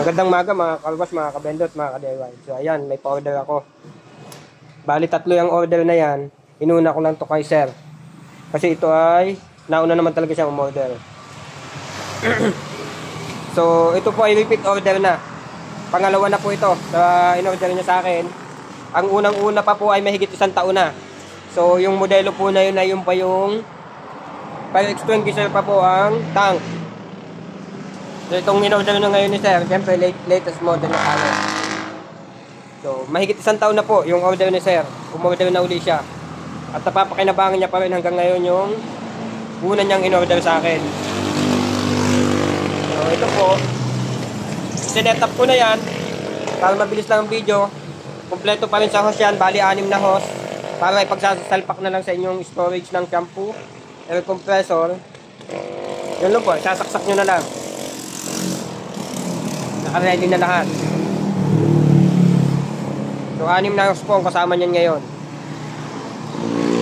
Magandang maga mga kalwas, mga kabendot, mga ka-DIY. So ayan, may pa-order ako. Bali 3 yung order na yan. Inuna ko lang to kay sir. Kasi ito ay nauna naman talaga siyang umorder. So ito po ay repeat order na. Pangalawa na po ito sa in-order niya sa akin. Ang unang-una pa po ay mahigit 1 taon na. So yung modelo po na yun ay yung pa yung fire extinguisher pa po ang tank. So itong in-order na ngayon ni sir, siyempre latest model na tayo. So mahigit 1 taon na po yung order ni sir. Umorder na uli siya. At napapakinabangan niya pa rin hanggang ngayon yung una niyang in-order sa akin. So ito po, sinet up ko na yan para mabilis lang ang video. Kompleto pa rin sa hose yan, bali 6 na hose. Para ipagsasalpak na lang sa inyong storage ng shampoo, air compressor. Yun lang po, sasaksak nyo na lang. Naka-ready na lahat. So 6 na hose po ang kasama niyan ngayon.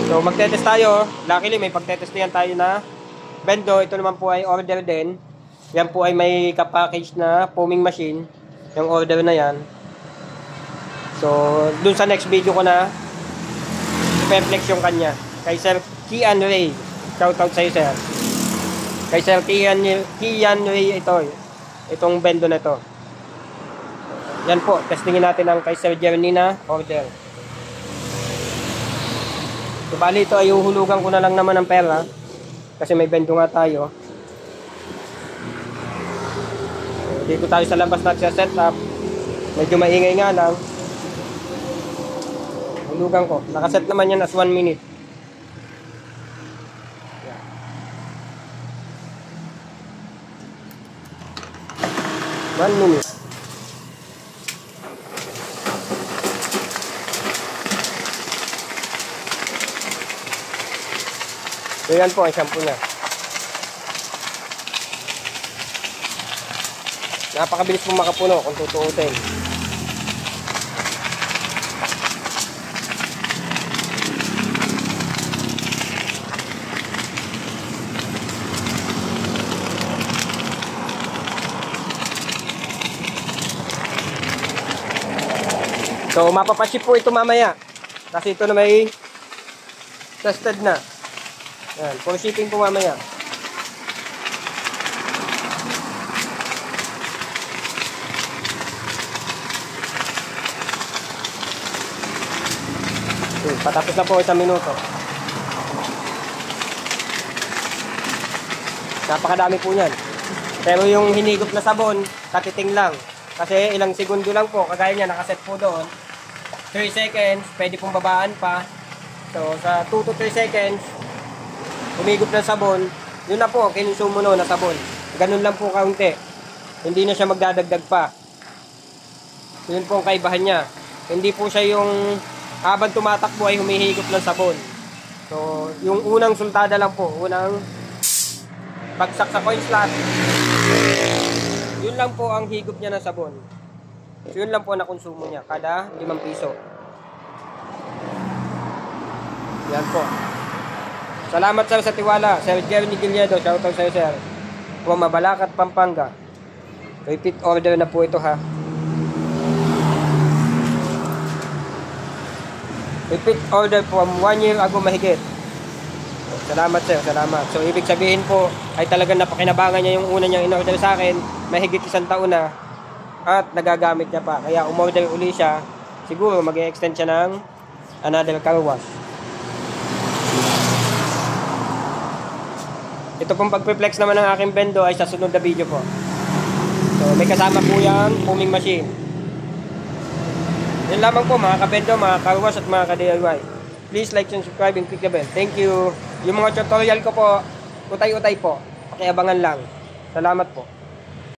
So magtetest tayo. Luckily may pagtetestihan tayo na bendo. Ito naman po ay order din. Yan po ay may kapackage na foaming machine. Yung order na yan. So dun sa next video ko na i-flex yung kanya. Kay Sir Kian Ray. Shoutout sa'yo sir. Kay Sir Kian Ray ito. Itong bendo na ito. Yan po. Testingin natin ang kay Sir Jeremy na order. So bali ito ay uhulugan ko na lang naman ng pera. Kasi may bendo nga tayo. Dito tayo sa labas nagsa-set up. Medyo maingay nga lang. Hulugan ko. Nakaset naman yan as 1 minute. Yeah. 1 minute. So yan po ang shampoo na. Napakabilis pong makapuno kung tutuusin. So mapapaship po ito mamaya. Kasi ito na may tested na. Yan, for shipping po mamaya. Patapos na po 1 minuto. Napakadami po yan. Pero yung hinigop na sabon, katiting lang. Kasi ilang segundo lang po. Kagaya niya, nakaset po doon. 3 seconds, pwede pong babaan pa. So sa 2 to 3 seconds, humigop ng sabon. Yun na po, kinonsumo na sabon. Ganun lang po kaunti. Hindi na siya magdadagdag pa. Yun po ang kaibahan niya. Hindi po siya yung habang tumatakbo ay humihigop ng sabon. So, yung unang sultada lang po, unang bagsak sa coin slot, yun lang po ang higop niya ng sabon. So, yun lang po na konsumo niya, kada 5 piso. Yan po. Salamat sir sa tiwala. Sir Jeremy Gilledo, shoutout sa'yo sir. From Mabalacat, Pampanga. Repeat order na po ito ha. Repeat order from 1 year ago mahigit. Salamat sir, salamat. So ibig sabihin po ay talagang napakinabangan niya yung una niyang in-order sa akin. Mahigit 1 taon na. At nagagamit niya pa. Kaya umorder uli siya. Siguro mag-e-extend siya ng another car wash. Ito pong pag-flex naman ng aking bendo ay sa sunod na video po. So may kasama po yung foaming machine. Yan lamang po mga kabendo, mga karwas at mga ka-DIY. Please like and subscribe and click the bell. Thank you. Yung mga tutorial ko po, utay-utay po. Pakiabangan lang. Salamat po.